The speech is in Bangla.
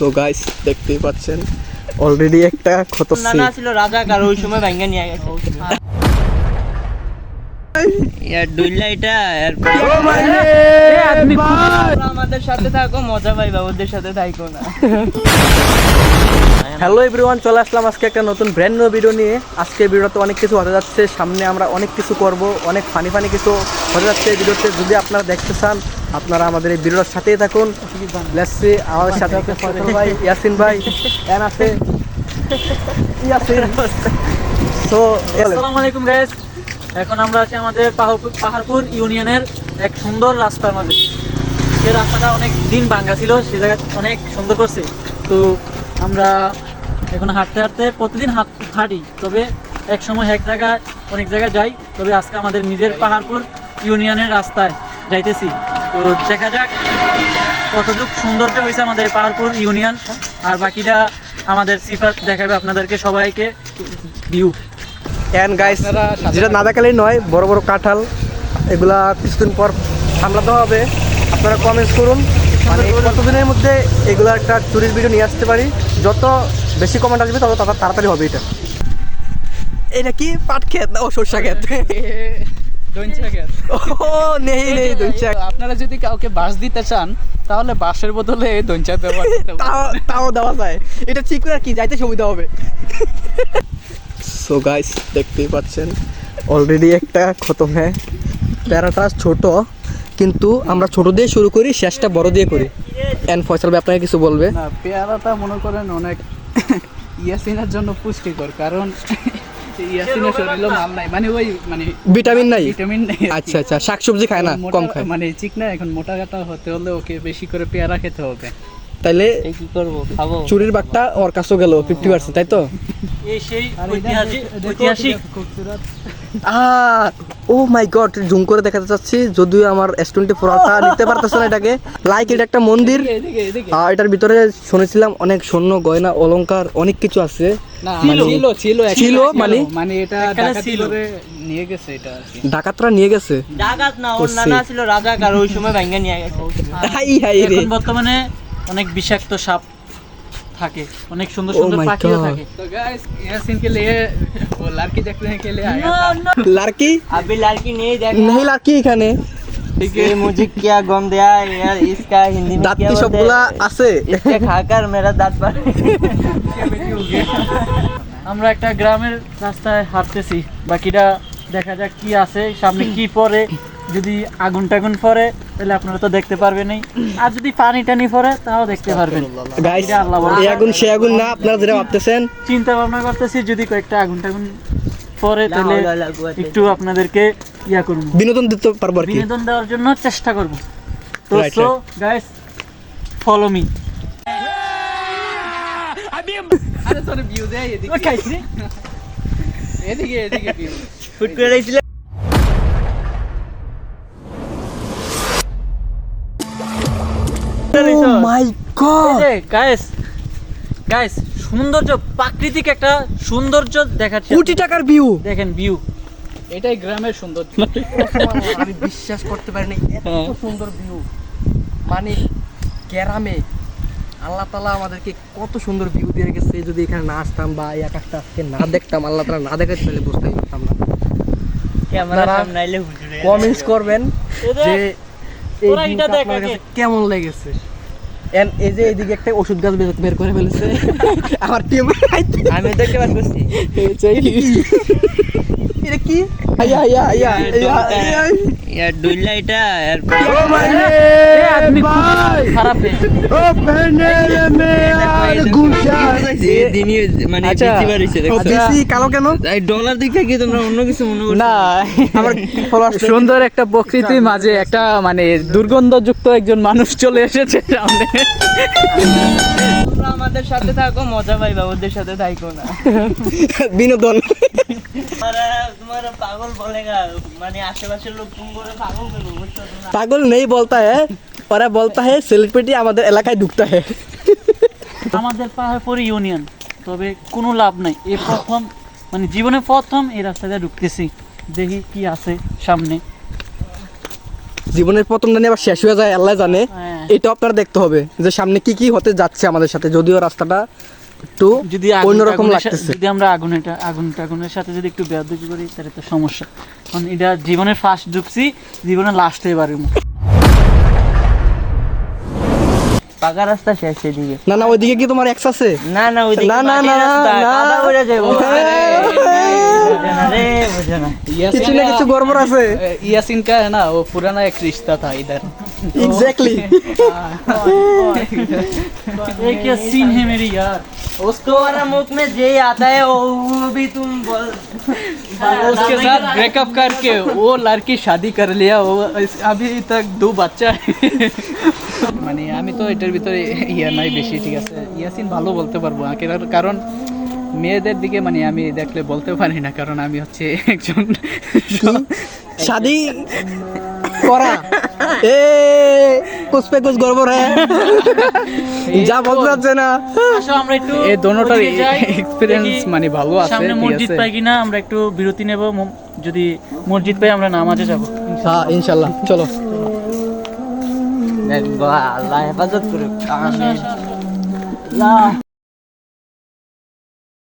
সো গাইস দেখতেই পাচ্ছেন অলরেডি একটা ক্ষত নানা ছিল রাজা কার ওই সময় ভাঙ্গা নিয়ে গেছে ইয়ার দুইলা এটা আমাদের সাথে থাকো মজা পাইবা ওদের সাথে থাকো না। হ্যালো এভরিওয়ান, চলে আসলাম আজকে একটা নতুন ব্র্যান্ড নিউ ভিডিও নিয়ে। আজকে ভিডিওতে অনেক কিছু হতে যাচ্ছে, সামনে আমরা অনেক কিছু করব, অনেক ফানি কিছু হতে যাচ্ছে এই ভিডিওতে। যদি আপনারা দেখতে চান আপনারা আমাদের এই ভিডিওর সাথেই থাকুন। লেটস সি, আমাদের সাথে আছে ফয়সাল ভাই, ইয়াসিন ভাই, এন্ড আছে ইয়াসিন। সো আসসালামু আলাইকুম গাইস, এখন আমরা আছি আমাদের পাহাড়পুর ইউনিয়নের এক সুন্দর রাস্তার মাঝে। যে রাস্তাটা অনেক দিন ভাঙা ছিল, সে জায়গা অনেক সুন্দর করছে। তো আমরা এখন হাঁটতে হাঁটতে প্রতিদিন হাঁটি, তবে এক সময় এক জায়গায় অনেক জায়গায় যাই, তবে আজকে আমাদের নিজের পাহাড়পুর ইউনিয়নের রাস্তায় যাইতেছি। তো দেখা যাক কতটুকু সৌন্দর্য হয়েছে আমাদের পাহাড়পুর ইউনিয়ন, আর বাকিটা আমাদের সিফাত দেখাবে আপনাদেরকে সবাইকে ভিউ। এন্ড গাইস, যেটা না দেখালেই নয়, বড় বড় কাঁঠাল এগুলা কিছুদিন পর সামলাতে হবে। আপনারা কমেন্টস করুন, মানে কতদিনের মধ্যে এগুলো একটা টুরিস্ট ভিডিও নিয়ে আসতে পারি। যত বেশি কমেন্ট আসবে তত তাড়াতাড়ি হবে। এটা কি পাট ক্ষেত না, ও সরষা ক্ষেত? আপনারা যদি কাউকে বাঁশ দিতে চান তাহলে বাঁশের বদলে দঞ্চা ব্যবহার করতে পারেন, তাও দেওয়া যায়। এটা ঠিক করে আর কি, যাইতে সুবিধা হবে। সো গাইস দেখতেই পাচ্ছেন অলরেডি একটা খতম হ্যাঁ। প্যারাটা ছোট, কিন্তু আমরা ছোট দিয়ে শুরু করি, শেষটা বড় দিয়ে করি। এন্ড ফয়সাল ভাই আপনাকে কিছু বলবে? না, পেয়ারাটা মনে করেন অনেক ইয়াসিনের জন্য পুষ্টিকর, কারণ ইয়াসিনের শরীরে মাল নাই, মানে ওই মানে ভিটামিন নাই। ভিটামিন নাই। আচ্ছা আচ্ছা, শাকসবজি খায় না, কম খায়, মানে চিকনা। এখন মোটা কাটা হতে হলে ওকে বেশি করে পেয়ারা খেতে হবে। তাইলে কি করব, খাবো। চুরির বাগটা ওর কাছেও গেল 50%, তাই তো? এই সেই ঐতিহাসিক ও মাই গড, জুম করে দেখাতে চাচ্ছি, যদিও আমার S24 আলট্রা নিতে পারতেছে না এটাকে। লাইক এটা একটা মন্দির, এটার ভিতরে শুনেছিলাম অনেক স্বর্ণ গয়না অলংকার অনেক কিছু আছে। ছিল মানে এটা ডাকাতি করে নিয়ে গেছে, এটা আর কি। ডাকাতরা নিয়ে গেছে? ডাকাত না, ওর নানা ছিল রাজা কার ওই সময় ভাঙ্গা নিয়ে গেছে। এখন বর্তমানে অনেক বিষাক্ত সাপ থাকে, অনেক সুন্দর সুন্দর পাখিও থাকে। तो गाइस यासीन के लिए वो लड़की देखने के लिए आया था। लड़की अभी लड़की नहीं देख नहीं, लड़की এখানে ये मुझे क्या गम दिया यार, इसका हिंदी में क्या দাঁতি बोलते সবগুলা हैं? আছে। इसके खाकर मेरा दांत पर আমরা একটা গ্রামের রাস্তায় হাঁটতেছি, বাকিটা দেখা যাক কি আছে সামনে, কি পরে। যদি আগুন টাগুন পরে তাহলে আপনারা তো দেখতে পারবেনই, আর যদি পানি টানি পরে তাও দেখতে পারবেন। গাইস, এটা আল্লাহ বলে। এই আগুন সে আগুন না, আপনারা যেটা ভাবতেছেন। চিন্তা ভাবনা করতেছি যদি কয়েকটা আগুন টাগুন পরে তাহলে একটু আপনাদেরকে ইয়া করব, বিনোদন দিতে পারবো আর কি, বিনোদন দেওয়ার জন্য চেষ্টা করব। তো Right, so guys, follow me. अरे थोड़े व्यू दे ये देखिए ये देखिए व्यू फुट করে দিছিল। ও মাই গড গাইস গাইস, সৌন্দর্য, প্রাকৃতিক একটা সৌন্দর্য দেখাচ্ছি। কোটি টাকার ভিউ দেখেন ভিউ, এটাই গ্রামের সৌন্দর্য। আমি বিশ্বাস করতে পারি না, এত সুন্দর ভিউ। মানে গ্রামে আল্লাহ তাআলা আমাদেরকে কত সুন্দর ভিউ দিয়ে রেখেছে। যদি এখানে না আসতাম বা এই আকাশটা আজকে না দেখতাম, আল্লাহ তাআলা না দেখাতে তাহলে বুঝতেই পারতাম না। ক্যামেরা সামনে আইলে হুজুরে কমেন্টস করবেন যে এই ওরা এটা ভিউটা দেখ আপনার আগে। কাছে কেমন লেগেছে। এন্ড এই যে এইদিকে একটা ওষুধ গাছ বের করে ফেলেছে আমার টিম। আমি দেখতে পাচ্ছি এটা কি? আয়া আয়া আয়া यार डुइला এটা यार খারাপ নেই। দিনই মানে বেশি বাড়িছে দেখছো। বেশি কালো কেন? এই ডলার দেখে কি তোমরা অন্য কিছু মনে করছো? না, আমার ফলোয়ার সুন্দর একটা প্রকৃতির মাঝে একটা মানে দুর্গন্ধযুক্ত একজন মানুষ চলে এসেছে সামনে। তোমরা আমাদের সাথে থাকো, মজা পাইবা, ওদের সাথে থাকো না। বিনোদন। तुम्हारा पागल बोलेगा, माने आसपास लोग तुम बोले पागल बोलो, बुझছো তোমরা? পাগল নেই বলতা হ্যাঁ, ওরা বলতা হ্যাঁ সেলিব্রিটি আমাদের এলাকায় ঢুকতা হ্যাঁ। আমাদের পাহাড়পুর ইউনিয়ন, তবে কোনো লাভ নাই। এই প্রথম, মানে জীবনে প্রথম এই রাস্তাতে ঢুকতেছি, দেখি কি আছে সামনে। জীবনের প্রথমটা নিয়ে আবার শেষ হয়ে যায় আল্লাহ জানে। হ্যাঁ, এটা আপনারা দেখতে হবে যে সামনে কি কি হতে যাচ্ছে আমাদের সাথে, যদিও রাস্তাটা একটু যদি অন্যরকম লাগতেছে। যদি আমরা আগুনের সাথে যদি একটু বেয়াদবি করি তাহলে তো সমস্যা, কারণ এটা জীবনের ফার্স্ট ঢুকছি, জীবনের লাস্টে এবারে পাকা রাস্তা শেষ এদিকে। না না ওইদিকে কি তোমার এক্স আছে? না না ওইদিকে না, না, মাটির না, রাস্তা, না। কাদা পড়ে যাবো। বুঝো না। কিছু না কিছু গড়বড় আছে। यासीन का है ना, वो पुराना एक रिश्ता था इधर। এক্স্যাক্টলি। ये क्या सीन है मेरी यार। तुम्हारा मुख में जे आता है वो भी तुम बोल। उसके साथ ब्रेकअप करके वो लड़की शादी कर लिया, वो अभी तक 2 বাচ্চা মানে আমি তো এটার ভিতরে ইয়া নাই বেশি, ঠিক আছে। ইয়াসিন ভালো বলতে পারবো না, কারণ মেয়েদের দিকে মানে আমি দেখলে বলতে পারি না, কারণ আমি হচ্ছে একজন শাদি করা এ কুছ পে কুছ গড়বড় হ্যাঁ, যা বলতে যাচ্ছে না। আসো আমরা একটু এই দোনোটার ওদিকে যাই, এক্সপিরিয়েন্স দেখি মানে ভালো আছে, সামনে ঠিক মসজিদ আছে। পাই কিনা, আমরা একটু বিরতি নেব, যদি মসজিদ পাই আমরা নামাজে যাব। হ্যাঁ ইনশাল্লাহ চলো। আল্লাহ হেফাজত করুক। আল্লাহ